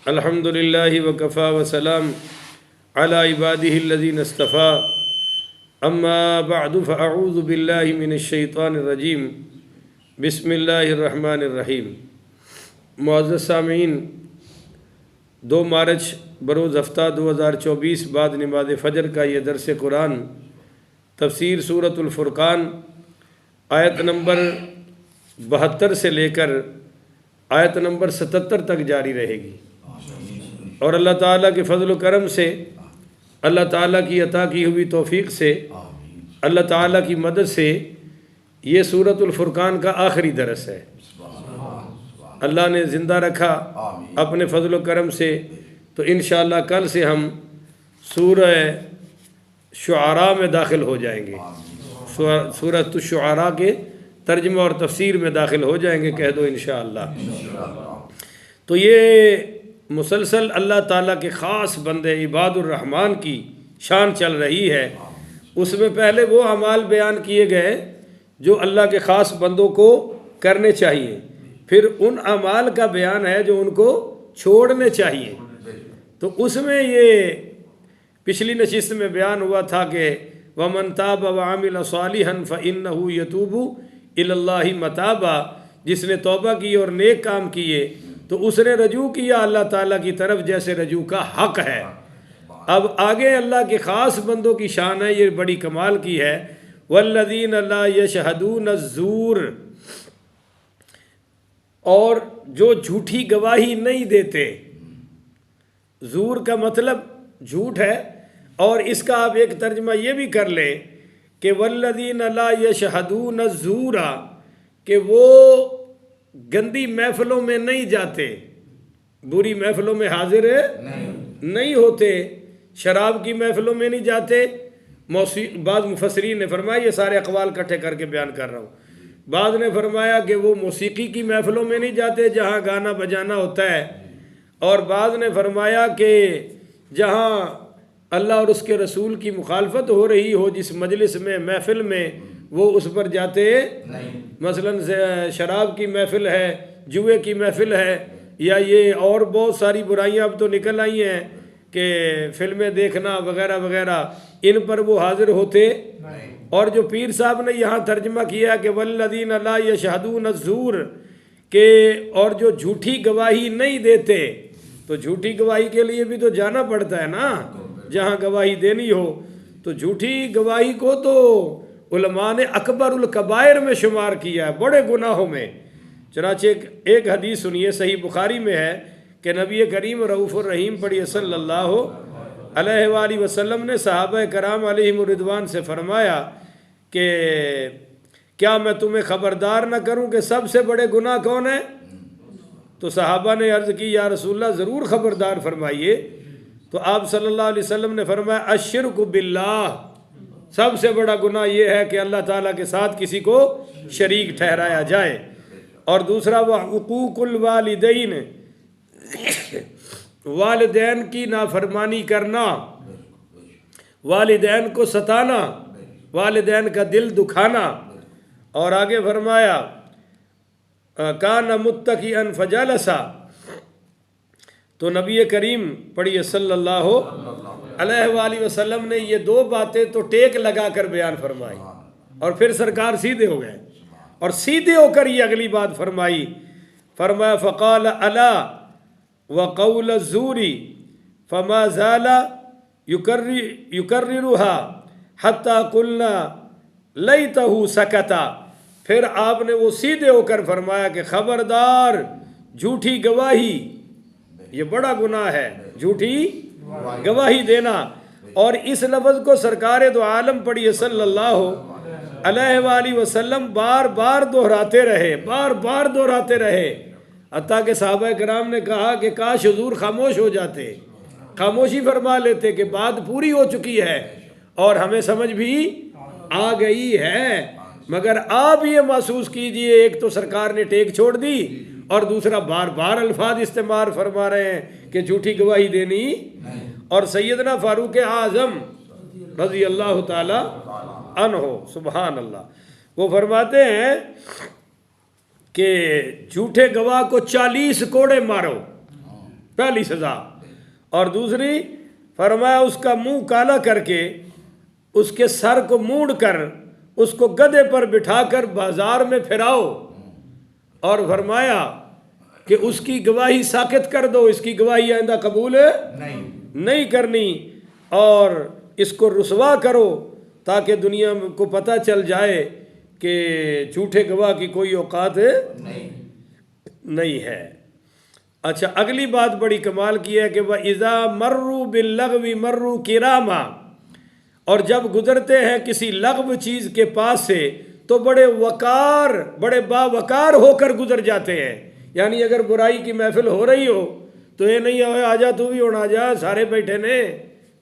الحمد للہ وکفا وسلام علی عبادہ الذین اصطفیٰ اما بعد فاعوذ باللہ من الشیطان الرجیم بسم اللہ الرحمن الرحیم۔ معزز سامعین، 2 مارچ بروز ہفتہ 2024 بعد نماز فجر کا یہ درس قرآن تفسیر سورۃ الفرقان آیت نمبر 72 سے لے کر آیت نمبر 77 تک جاری رہے گی، اور اللہ تعالیٰ کے فضل و کرم سے، اللہ تعالیٰ کی عطا کی ہوئی توفیق سے، اللہ تعالیٰ کی مدد سے یہ سورۃ الفرقان کا آخری درس ہے۔ اللہ نے زندہ رکھا اپنے فضل و کرم سے، تو انشاءاللہ کل سے ہم سورہ شعراء میں داخل ہو جائیں گے، سورۃ الشعراء کے ترجمہ اور تفسیر میں داخل ہو جائیں گے، کہہ دو انشاءاللہ۔ تو یہ مسلسل اللہ تعالیٰ کے خاص بندے عباد الرحمن کی شان چل رہی ہے۔ اس میں پہلے وہ اعمال بیان کیے گئے جو اللہ کے خاص بندوں کو کرنے چاہیے، پھر ان اعمال کا بیان ہے جو ان کو چھوڑنے چاہیے۔ تو اس میں یہ پچھلی نشست میں بیان ہوا تھا کہ وَمَن تَابَ وَعَمِلَ صَالِحًا فَإِنَّهُ يَتُوبُ إِلَى اللَّهِ مَتَابًا، جس نے توبہ کی اور نیک کام کیے تو اس نے رجوع کیا اللہ تعالیٰ کی طرف جیسے رجوع کا حق ہے۔ اب آگے اللہ کے خاص بندوں کی شان ہے، یہ بڑی کمال کی ہے۔ وَالَّذِينَ لَا يَشْهَدُونَ الزُّورَ، اور جو جھوٹی گواہی نہیں دیتے۔ زور کا مطلب جھوٹ ہے، اور اس کا آپ ایک ترجمہ یہ بھی کر لیں کہ وَالَّذِينَ لَا يَشْهَدُونَ الزُّورَ، کہ وہ گندی محفلوں میں نہیں جاتے، بری محفلوں میں حاضر نہیں ہوتے، شراب کی محفلوں میں نہیں جاتے۔ بعض مفسرین نے فرمایا، یہ سارے اقوال اکٹھے کر کے بیان کر رہا ہوں، بعض نے فرمایا کہ وہ موسیقی کی محفلوں میں نہیں جاتے جہاں گانا بجانا ہوتا ہے، اور بعض نے فرمایا کہ جہاں اللہ اور اس کے رسول کی مخالفت ہو رہی ہو، جس مجلس میں محفل میں، وہ اس پر جاتے نہیں۔ مثلا شراب کی محفل ہے، جوئے کی محفل ہے، یا یہ اور بہت ساری برائیاں اب تو نکل آئی ہیں کہ فلمیں دیکھنا وغیرہ وغیرہ، ان پر وہ حاضر ہوتے۔ اور جو پیر صاحب نے یہاں ترجمہ کیا کہ وَالَّذِينَ لَا يَشْهَدُونَ الزُّورَ، کہ اور جو جھوٹی گواہی نہیں دیتے، تو جھوٹی گواہی کے لیے بھی تو جانا پڑتا ہے نا، جہاں گواہی دینی ہو۔ تو جھوٹی گواہی کو تو علماء نے اکبر الکبائر میں شمار کیا ہے، بڑے گناہوں میں۔ چنانچہ ایک حدیث سنیے، صحیح بخاری میں ہے کہ نبی کریم رؤوف الرحیم پڑھیے صلی اللہ علیہ وآلہ وسلم نے صحابہ کرام علیہم الرضوان سے فرمایا کہ کیا میں تمہیں خبردار نہ کروں کہ سب سے بڑے گناہ کون ہیں؟ تو صحابہ نے عرض کی، یا رسول اللہ ضرور خبردار فرمائیے۔ تو آپ صلی اللہ علیہ وسلم نے فرمایا، الشرک باللہ، سب سے بڑا گناہ یہ ہے کہ اللہ تعالیٰ کے ساتھ کسی کو شریک ٹھہرایا جائے۔ اور دوسرا وہ حقوق الوالدین، والدین کی نافرمانی کرنا، والدین کو ستانا، والدین کا دل دکھانا۔ اور آگے فرمایا کان متکئا فجلسا، تو نبی کریم پڑھیے صلی اللہ علیہ وآلہ وسلم نے یہ 2 باتیں تو ٹیک لگا کر بیان فرمائی، اور پھر سرکار سیدھے ہو گئے، اور سیدھے ہو کر یہ اگلی بات فرمائی، فرمایا فقال الا وقول الزور فما زال يكررها حتى قلنا ليته سكتا۔ پھر آپ نے وہ سیدھے ہو کر فرمایا کہ خبردار، جھوٹی گواہی یہ بڑا گناہ ہے، جھوٹی گواہی دینا۔ اور اس لفظ کو سرکار دو عالم پڑھیے صلی اللہ علیہ وآلہ وسلم بار بار دہراتے رہے، بار بار دہراتے رہے، حتیٰ کہ صحابہ کرام نے کہا کہ کاش حضور خاموش ہو جاتے، خاموشی فرما لیتے کہ بات پوری ہو چکی ہے اور ہمیں سمجھ بھی آ گئی ہے۔ مگر آپ یہ محسوس کیجئے، ایک تو سرکار نے ٹیک چھوڑ دی، اور دوسرا بار بار الفاظ استعمال فرما رہے ہیں کہ جھوٹی گواہی دینی۔ اور سیدنا فاروق اعظم رضی اللہ تعالی عنہ، سبحان اللہ، وہ فرماتے ہیں کہ جھوٹے گواہ کو 40 کوڑے مارو، پہلی سزا. اور دوسری فرمایا اس کا منہ کالا کر کے اس کے سر کو موڑ کر اس کو گدھے پر بٹھا کر بازار میں پھراؤ اور فرمایا کہ اس کی گواہی ساکت کر دو, اس کی گواہی آئندہ قبول نہیں کرنی, اور اس کو رسوا کرو تاکہ دنیا کو پتہ چل جائے کہ جھوٹے گواہ کی کوئی اوقات نہیں ہے. اچھا, اگلی بات بڑی کمال کی ہے کہ وَإِذَا مَرُّوا بِاللَّغْوِ مَرُّوا كِرَامًا, اور جب گزرتے ہیں کسی لغو چیز کے پاس سے تو بڑے باوقار ہو کر گزر جاتے ہیں. یعنی اگر برائی کی محفل ہو رہی ہو تو یہ نہیں ہوئے آجا تو بھی ہونا جا, سارے بیٹھے نے,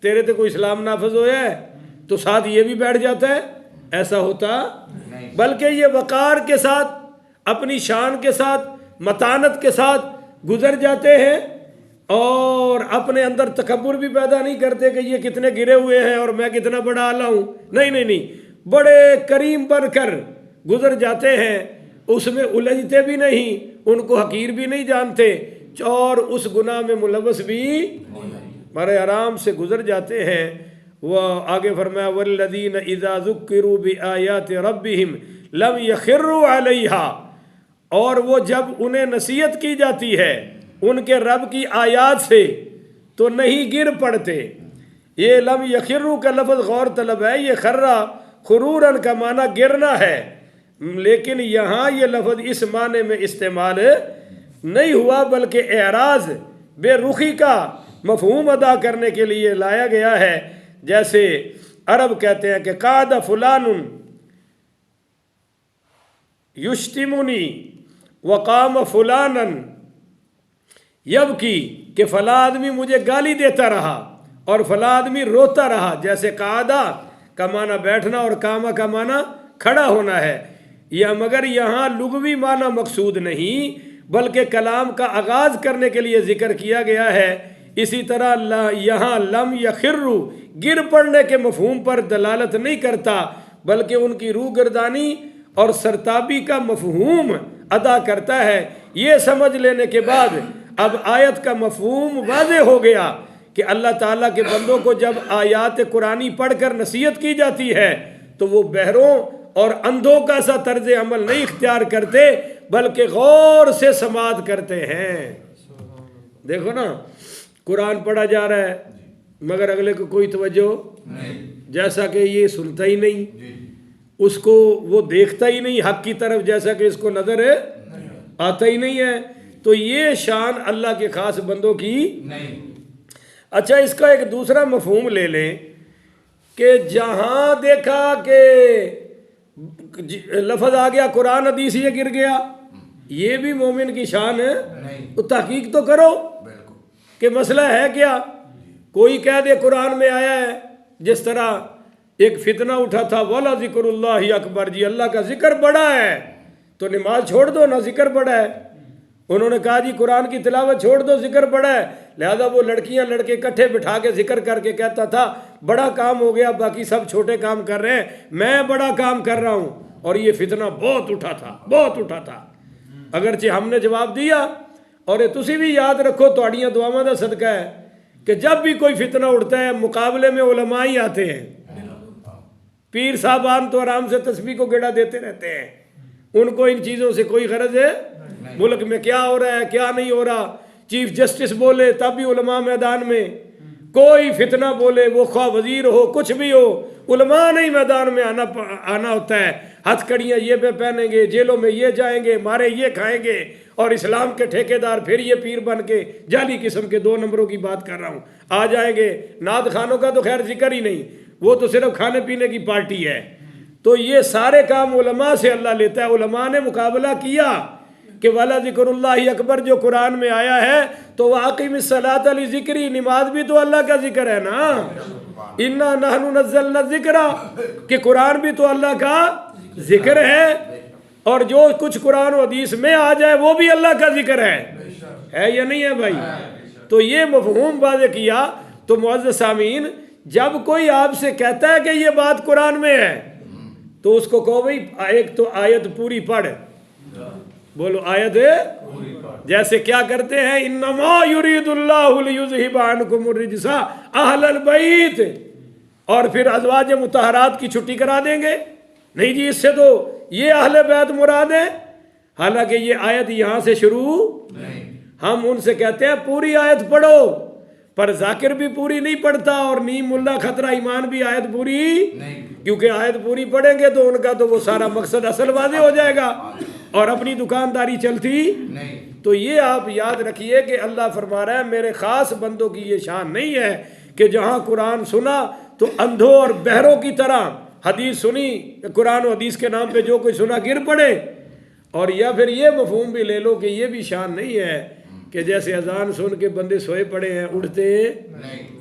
تیرے تو کوئی اسلام نافذ ہویا ہے, تو ساتھ یہ بھی بیٹھ جاتا ہے, ایسا ہوتا بلکہ یہ وقار کے ساتھ, اپنی شان کے ساتھ, متانت کے ساتھ گزر جاتے ہیں, اور اپنے اندر تکبر بھی پیدا نہیں کرتے کہ یہ کتنے گرے ہوئے ہیں اور میں کتنا بڑا آلہ ہوں. نہیں, بڑے کریم بن کر گزر جاتے ہیں, اس میں الجھتے بھی نہیں, ان کو حقیر بھی نہیں جانتے, اور اس گناہ میں ملوث بھی بڑے آرام سے گزر جاتے ہیں. وہ آگے فرمایا والذین اذا ذکروا بآیات ربہم لم یخروا علیہا, اور وہ جب انہیں نصیحت کی جاتی ہے ان کے رب کی آیات سے تو نہیں گر پڑتے. یہ لم یخروا کا لفظ غور طلب ہے, یہ خرّا خرورن کا معنی گرنا ہے, لیکن یہاں یہ لفظ اس معنی میں استعمال نہیں ہوا بلکہ اعراض, بے رخی کا مفہوم ادا کرنے کے لیے لایا گیا ہے. جیسے عرب کہتے ہیں کہ قعد فلان یشتمنی وقام فلانا یبکی, کہ فلاں آدمی مجھے گالی دیتا رہا اور فلاں آدمی روتا رہا. جیسے قعدہ کا معنی بیٹھنا اور قامہ کا معنی کھڑا ہونا ہے, یا مگر یہاں لغوی معنی مقصود نہیں بلکہ کلام کا آغاز کرنے کے لیے ذکر کیا گیا ہے. اسی طرح یہاں لم یخروا گر پڑنے کے مفہوم پر دلالت نہیں کرتا بلکہ ان کی روح گردانی اور سرتابی کا مفہوم ادا کرتا ہے. یہ سمجھ لینے کے بعد اب آیت کا مفہوم واضح ہو گیا کہ اللہ تعالیٰ کے بندوں کو جب آیات قرآنی پڑھ کر نصیحت کی جاتی ہے تو وہ بہروں اور اندھوں کا سا طرز عمل نہیں اختیار کرتے بلکہ غور سے سماعت کرتے ہیں. دیکھو نا, قرآن پڑھا جا رہا ہے مگر اگلے کو کوئی توجہ نہیں, جیسا کہ یہ سنتا ہی نہیں, اس کو وہ دیکھتا ہی نہیں حق کی طرف, جیسا کہ اس کو نظر آتا ہی نہیں ہے. تو یہ شان اللہ کے خاص بندوں کی نہیں. اچھا, اس کا ایک دوسرا مفہوم لے لیں کہ جہاں دیکھا کہ لفظ آ گیا قرآن حدیث یہ گر گیا, یہ بھی مومن کی شان ہے, تو تحقیق تو کرو کہ مسئلہ ہے کیا. کوئی کہہ دے قرآن میں آیا ہے, جس طرح ایک فتنہ اٹھا تھا والا ذکر اللہ اکبر, جی اللہ کا ذکر بڑا ہے تو نماز چھوڑ دو نہ, ذکر بڑا ہے. انہوں نے کہا جی قرآن کی تلاوت چھوڑ دو, ذکر بڑا ہے. لہذا وہ لڑکیاں لڑکے اکٹھے بٹھا کے ذکر کر کے کہتا تھا بڑا کام ہو گیا, باقی سب چھوٹے کام کر رہے ہیں, میں بڑا کام کر رہا ہوں. اور یہ فتنہ بہت اٹھا تھا. اگرچہ ہم نے جواب دیا, اور تسی بھی یاد رکھو تہاڈیاں دعاواں دا صدقہ ہے کہ جب بھی کوئی فتنہ اٹھتا ہے مقابلے میں علماء ہی آتے ہیں. پیر صاحبان تو آرام سے تسبیح کو گیڑا دیتے رہتے ہیں, ان کو ان چیزوں سے کوئی غرض ہے. ملک میں کیا ہو رہا ہے کیا نہیں ہو رہا, چیف جسٹس بولے تب بھی علماء میدان میں, کوئی فتنہ بولے وہ خواہ وزیر ہو کچھ بھی ہو, علماء نہیں میدان میں آنا ہوتا ہے. ہتھ کڑیاں یہ پہ پہنیں گے, جیلوں میں یہ جائیں گے, مارے یہ کھائیں گے, اور اسلام کے ٹھیکیدار پھر یہ پیر بن کے جعلی قسم کے 2 نمبروں کی بات کر رہا ہوں آ جائیں گے. نعت خانوں کا تو خیر ذکر ہی نہیں, وہ تو صرف کھانے پینے کی پارٹی ہے. تو یہ سارے کام علماء سے اللہ لیتا ہے. علماء نے مقابلہ کیا کہ والا ذکر اللہ اکبر جو قرآن میں آیا ہے تو واقعی الصلاۃ لذکری, نماز بھی تو اللہ کا ذکر ہے نا. انا نحن نزلنا الذکر, کہ قرآن بھی تو اللہ کا ذکر ہے, اور جو کچھ قرآن و حدیث میں آ جائے وہ بھی اللہ کا ذکر ہے یا نہیں ہے بھائی. تو یہ مفہوم واضح کیا. تو معزز سامعین, جب کوئی آپ سے کہتا ہے کہ یہ بات قرآن میں ہے تو اس کو کہو بھائی ایک تو آیت پوری پڑھ, بولو آیت ہے جیسے کیا کرتے ہیں انما یرید اللہ لیذہب عنکم الرجس اہل البیت، اور پھر ازواج مطہرات کی چھٹی کرا دیں گے، نہیں جی اس سے تو یہ اہل بیت مراد ہے، حالانکہ یہ آیت یہاں سے شروع ہم ان سے کہتے ہیں پوری آیت پڑھو، پر ذاکر بھی پوری نہیں پڑھتا اور نیم ملا خطرہ ایمان بھی آیت پوری نہیں، کیونکہ آیت پوری پڑھیں گے تو ان کا تو وہ سارا مقصد اصل واضح ہو جائے گا اور اپنی دکانداری چلتی نہیں۔ تو یہ آپ یاد رکھیے کہ اللہ فرما رہا ہے میرے خاص بندوں کی یہ شان نہیں ہے کہ جہاں قرآن سنا تو اندھوں اور بہروں کی طرح حدیث سنی، قرآن و حدیث کے نام پہ جو کوئی سنا گر پڑے، اور یا پھر یہ مفہوم بھی لے لو کہ یہ بھی شان نہیں ہے کہ جیسے اذان سن کے بندے سوئے پڑے ہیں اٹھتے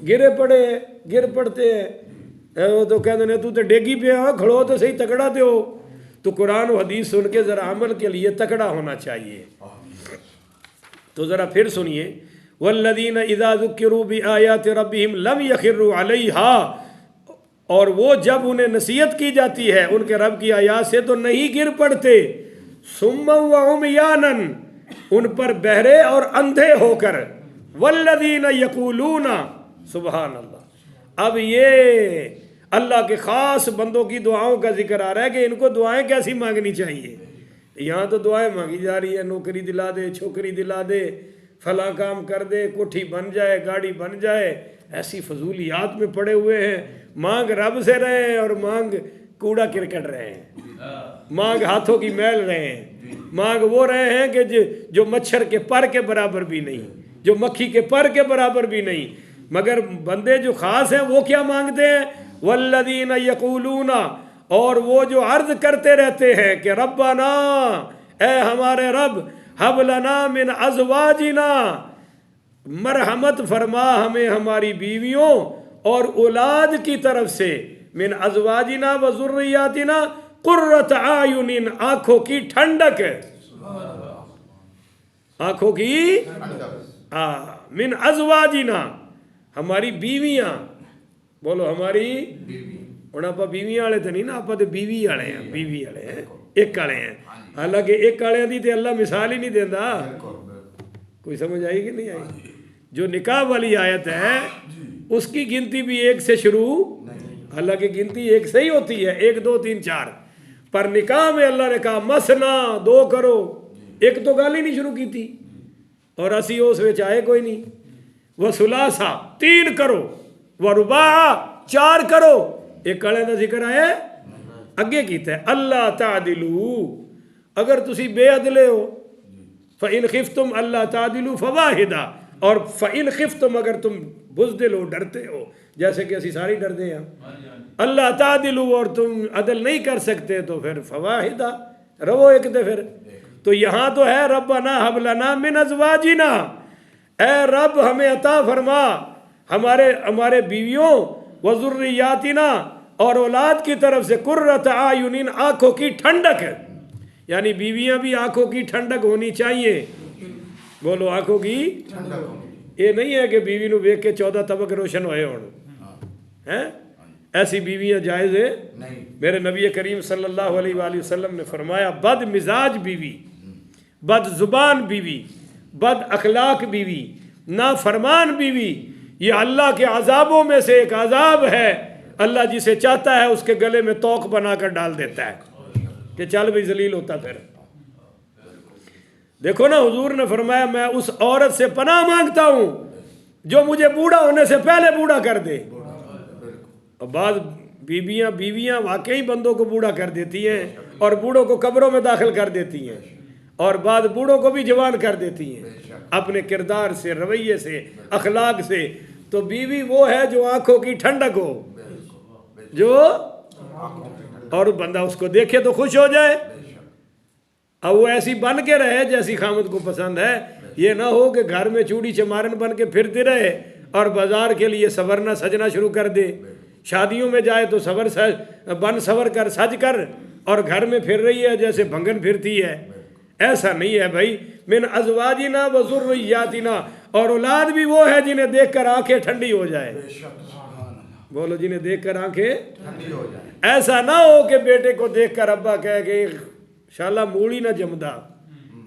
گرے پڑے ہیں گر پڑتے ہیں، وہ تو کہتے ہیں تو ڈیگی پہ ہاں کھڑو تو صحیح تکڑا دے ہو، تو قرآن و حدیث سن کے ذرا عمل کے لیے تکڑا ہونا چاہیے۔ تو ذرا پھر سنیے والذین اذا ذکروا بآیات ربہم لم یخروا علیہا، اور وہ جب انہیں نصیحت کی جاتی ہے ان کے رب کی آیات سے تو نہیں گر پڑتے، صما وعمیانا، ان پر بہرے اور اندھے ہو کر، والذین یقولون، سبحان اللہ۔ اب یہ اللہ کے خاص بندوں کی دعاؤں کا ذکر آ رہا ہے کہ ان کو دعائیں کیسی مانگنی چاہیے۔ یہاں تو دعائیں مانگی جا رہی ہیں، نوکری دلا دے، چھوکری دلا دے، فلاں کام کر دے، کوٹھی بن جائے، گاڑی بن جائے، ایسی فضولیات میں پڑے ہوئے ہیں۔ مانگ رب سے رہے ہیں اور مانگ کوڑا کرکٹ رہے ہیں، مانگ ہاتھوں کی میل رہے ہیں، مانگ وہ رہے ہیں کہ جو مچھر کے پر کے برابر بھی نہیں، جو مکھی کے پر کے برابر بھی نہیں۔ مگر بندے جو خاص ہیں وہ کیا مانگتے ہیں؟ والذین یقولون، اور وہ جو عرض کرتے رہتے ہیں کہ ربنا، اے ہمارے رب، ہب لنا من ازواجنا، مرحمت فرما ہمیں ہماری بیویوں اور اولاد کی طرف سے، من ازواجنا و ذریاتنا قرۃ اعین، آنکھوں کی ٹھنڈک، آنکھوں کی من ازواجنا، ہماری بیویاں، بولو ہماری ہوں آپ بیویاں والے تو نہیں نا، آپ تو بیوی والے ہیں، بیوی والے ہیں، ایک والے ہیں، حالانکہ ایک والے دی تو اللہ مثال ہی نہیں دیتا۔ کوئی سمجھ آئی کہ نہیں آئی؟ جو نکاح والی آیت ہے اس کی گنتی بھی ایک سے شروع، حالانکہ گنتی ایک سے ہی ہوتی ہے، 1 2 3 4، پر نکاح میں اللہ نے کہا مسنا 2 کرو، ایک تو گال ہی نہیں شروع کی تھی، اور اسی اس وچ آئے کوئی نہیں، وہ ثلاثہ 3 کرو، وہ رباع 4 کرو، ایک کڑے کا ذکر آیا اگے کیتا ہے اللہ تعدلو، اگر تسی بے عدلے ہو، فَإِنْ خِفْتُمْ اللہ تعدلو فواحدہ، اور فَإِنْ خِفْتُمْ اگر تم بزدل ہو، ڈرتے ہو، جیسے کہ اسی ساری ڈرتے ہیں اللہ تعدلو، اور تم عدل نہیں کر سکتے تو پھر فواحدہ، رو ایک دے پھر۔ تو یہاں تو ہے ربنا ہب لنا من ازواجنا، اے رب ہمیں عطا فرما ہمارے بیویوں، وذریاتنا، اور اولاد کی طرف سے قرۃ اعین، آنکھوں کی ٹھنڈک، یعنی بیویاں بھی آنکھوں کی ٹھنڈک ہونی چاہیے، بولو آنکھوں کی ٹھنڈک۔ یہ نہیں ہے کہ بیوی نو دیکھ کے 14 طبق روشن ہوئے ہیں، ایسی بیویاں جائز ہے نہیں۔ میرے نبی کریم صلی اللہ علیہ وآلہ وسلم نے فرمایا بد مزاج بیوی، بد زبان بیوی، بد اخلاق بیوی، نافرمان بیوی، یہ اللہ کے عذابوں میں سے ایک عذاب ہے۔ اللہ جسے چاہتا ہے اس کے گلے میں توق بنا کر ڈال دیتا ہے کہ چل بھی ذلیل ہوتا۔ پھر دیکھو نا، حضور نے فرمایا میں اس عورت سے پناہ مانگتا ہوں جو مجھے بوڑھا ہونے سے پہلے بوڑھا کر دے۔ اور بعض بیویاں واقعی بندوں کو بوڑھا کر دیتی ہیں اور بوڑھوں کو قبروں میں داخل کر دیتی ہیں، اور بعض بوڑھوں کو بھی جوان کر دیتی ہیں اپنے کردار سے، رویے سے، اخلاق سے۔ تو بیوی وہ ہے جو آنکھوں کی ٹھنڈک ہو، جو اور بندہ اس کو دیکھے تو خوش ہو جائے، اب وہ ایسی بن کے رہے جیسی خامد کو پسند ہے۔ یہ نہ ہو کہ گھر میں چوڑی چمارن بن کے پھرتے رہے اور بازار کے لیے سورنا سجنا شروع کر دے، شادیوں میں جائے تو سور کر سج کر، اور گھر میں پھر رہی ہے جیسے بھنگن پھرتی ہے۔ ایسا نہیں ہے بھائی، من ازواجنا و ذریاتنا، اور اولاد بھی وہ ہے جنہیں دیکھ کر آنکھیں ٹھنڈی ہو جائے، بولو جنہیں دیکھ کر آنکھیں ٹھنڈی ہو جائے۔ ایسا نہ ہو کہ بیٹے کو دیکھ کر ابا کہے کہ شالا موڑی نہ جمدا،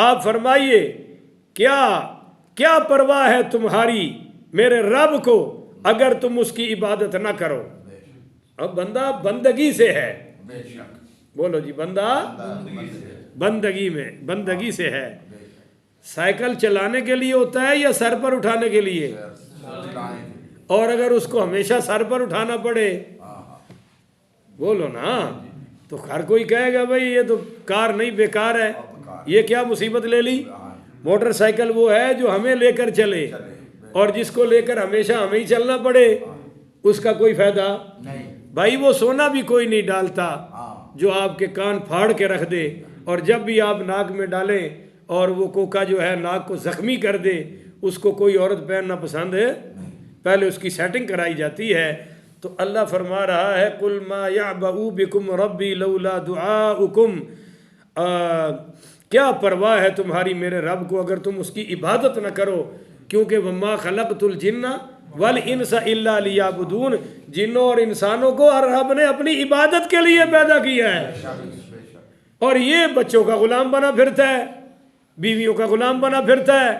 آپ فرمائیے کیا پرواہ ہے تمہاری میرے رب کو اگر تم اس کی عبادت نہ کرو. اب بندہ بندگی سے ہے, بولو جی, بندہ بندگی سے ہے. سائیکل چلانے کے لیے ہوتا ہے یا سر پر اٹھانے کے لیے؟ اور اگر اس کو ہمیشہ سر پر اٹھانا پڑے, بولو نا, تو ہر کوئی کہے گا بھائی یہ تو کار نہیں, بیکار ہے, یہ کیا مصیبت لے لی. موٹر سائیکل وہ ہے جو ہمیں لے کر چلے, اور جس کو لے کر ہمیشہ ہمیں ہی چلنا پڑے اس کا کوئی فائدہ بھائی. وہ سونا بھی کوئی نہیں ڈالتا جو آپ کے کان پھاڑ کے رکھ دے, اور جب بھی آپ ناک میں ڈالیں اور وہ کوکا جو ہے ناک کو زخمی کر دے, اس کو کوئی عورت پہننا پسند ہے؟ پہلے اس کی سیٹنگ کرائی جاتی ہے. تو اللہ فرما رہا ہے قُلْ مَا يَعْبَأُ بِكُمْ رَبِّي لَوْلَا دُعَاؤُكُمْ, کیا پرواہ ہے تمہاری میرے رب کو اگر تم اس کی عبادت نہ کرو, کیونکہ وَمَا خَلَقْتُ الْجِنَّ وَالْإِنسَ إِلَّا لِيَعْبُدُونَ, جنوں اور انسانوں کو رب نے اپنی عبادت کے لیے پیدا کیا ہے. اور یہ بچوں کا غلام بنا پھرتا ہے, بیویوں کا غلام بنا پھرتا ہے,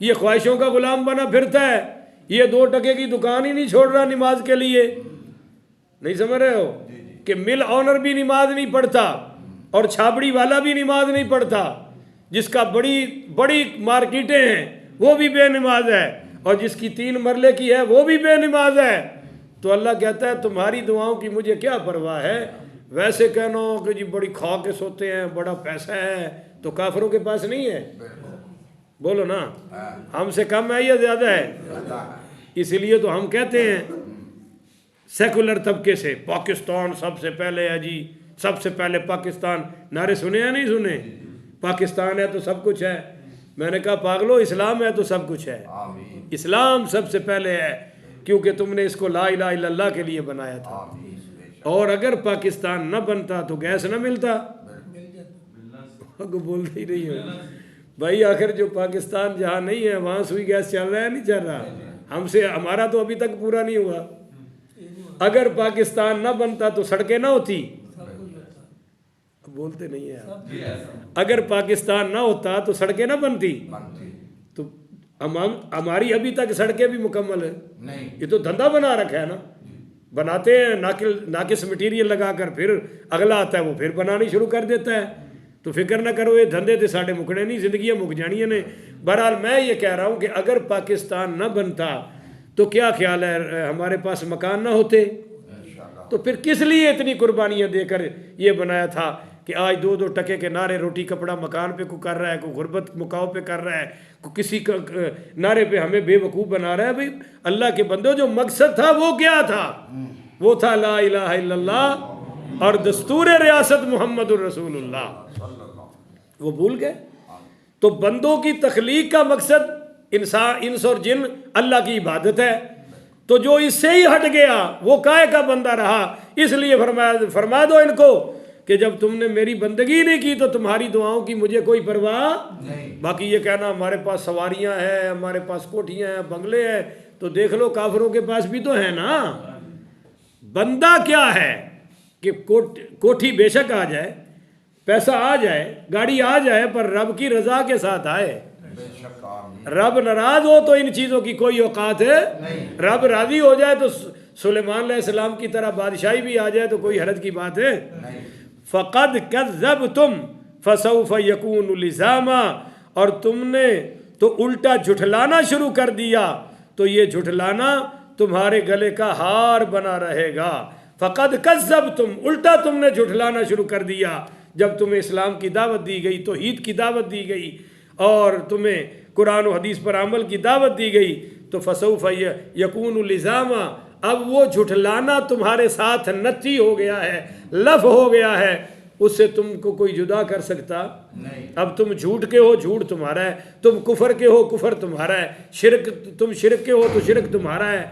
یہ خواہشوں کا غلام بنا پھرتا ہے, یہ 2 ٹکے کی دکان ہی نہیں چھوڑ رہا نماز کے لیے. نہیں سمجھ رہے ہو کہ مل آنر بھی نماز نہیں پڑھتا اور چھابڑی والا بھی نماز نہیں پڑھتا, جس کا بڑی مارکیٹیں ہیں وہ بھی بے نماز ہے, اور جس کی 3 مرلے کی ہے وہ بھی بے نماز ہے. تو اللہ کہتا ہے تمہاری دعاؤں کی مجھے کیا پرواہ ہے. ویسے کہنا کہ جی بڑی کھا کے سوتے ہیں, بڑا پیسہ ہے, تو کافروں کے پاس نہیں ہے؟ بولو نا, ہم سے کم ہے یا زیادہ ہے؟ اس لیے تو ہم کہتے ہیں سیکولر طبقے سے پاکستان سب سے پہلے ہے جی, سب سے پہلے پاکستان. نعرے سنے یا نہیں سنے؟ پاکستان ہے تو سب کچھ ہے. میں نے کہا پاگلو, اسلام ہے تو سب کچھ ہے. اسلام سب سے پہلے ہے, کیونکہ تم نے اس کو لا الہ الا اللہ کے لیے بنایا تھا. اور اگر پاکستان نہ بنتا تو گیس نہ ملتا. بولتے ہی نہیں ہو بھائی, آخر جو پاکستان جہاں نہیں ہے وہاں سوئی گیس چل رہا ہے نہیں چل رہا؟ ہمارا تو ابھی تک پورا نہیں ہوا. اگر پاکستان نہ بنتا تو سڑکیں نہ ہوتی. بولتے نہیں ہیں. اگر پاکستان نہ ہوتا تو سڑکیں نہ بنتی. تو ہماری ابھی تک سڑکیں بھی مکمل ہیں. یہ تو دھندا بنا رکھا ہے نا, بناتے ہیں ناقص مٹیریل لگا کر, پھر اگلا آتا ہے وہ پھر بنانی شروع کر دیتا ہے. تو فکر نہ کرو, یہ دھندے تھے ساڑھے مکنے نہیں, زندگیاں مک جانیاں نے. بہرحال میں یہ کہہ رہا ہوں کہ اگر پاکستان نہ بنتا تو کیا خیال ہے ہمارے پاس مکان نہ ہوتے؟ تو پھر کس لیے اتنی قربانیاں دے کر یہ بنایا تھا کہ آج 2 ٹکے کے نعرے, روٹی کپڑا مکان پہ کو کر رہا ہے, کوئی غربت مکاؤ پہ کر رہا ہے, کوئی کسی کا نعرے پہ ہمیں بے وقوف بنا رہا ہے. بھائی اللہ کے بندو, جو مقصد تھا وہ کیا تھا؟ وہ تھا لا الہ الا اللہ اور دستور ریاست محمد الرسول اللہ. وہ بھول گئے. تو بندوں کی تخلیق کا مقصد انس اور جن اللہ کی عبادت ہے. تو جو اس سے ہی ہٹ گیا وہ کائے کا بندہ رہا. اس لیے فرما دو ان کو کہ جب تم نے میری بندگی نہیں کی تو تمہاری دعاؤں کی مجھے کوئی پرواہ نہیں. باقی یہ کہنا ہمارے پاس سواریاں ہیں, ہمارے پاس کوٹھیاں ہیں, بنگلے ہیں, تو دیکھ لو کافروں کے پاس بھی تو ہے نا. بندہ کیا ہے کہ کوٹھی بے شک آ جائے, پیسہ آ جائے, گاڑی آ جائے, پر رب کی رضا کے ساتھ آئے. رب ناراض ہو تو ان چیزوں کی کوئی اوقات ہے. رب راضی ہو جائے تو سلیمان علیہ السلام کی طرح بادشاہی بھی آ جائے تو کوئی حرج کی بات ہے. فَقَدْ كَذَّبْتُمْ فَسَوْفَ يَكُونُ لِزَامًا, اور تم نے تو الٹا جھٹلانا شروع کر دیا تو یہ جھٹلانا تمہارے گلے کا ہار بنا رہے گا. فَقَدْ كَذَّبْتُمْ, الٹا تم نے جھٹلانا شروع کر دیا. جب تمہیں اسلام کی دعوت دی گئی, توحید کی دعوت دی گئی, اور تمہیں قرآن و حدیث پر عمل کی دعوت دی گئی, تو فسوف یکون لزاما, اب وہ جھٹلانا تمہارے ساتھ نتی ہو گیا ہے, لف ہو گیا ہے. اس سے تم کو کوئی جدا کر سکتا نہیں. اب تم جھوٹ کے ہو, جھوٹ تمہارا ہے. تم کفر کے ہو, کفر تمہارا ہے. تم شرک کے ہو تو شرک تمہارا ہے.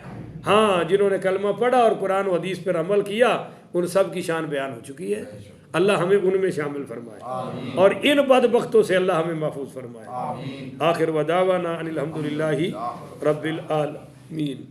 ہاں, جنہوں نے کلمہ پڑھا اور قرآن و حدیث پر عمل کیا ان سب کی شان بیان ہو چکی ہے. اللہ ہمیں ان میں شامل فرمائے, اور ان بدبختوں سے اللہ ہمیں محفوظ فرمائے. آخر ودعوانا ان الحمدللہ رب العالمین.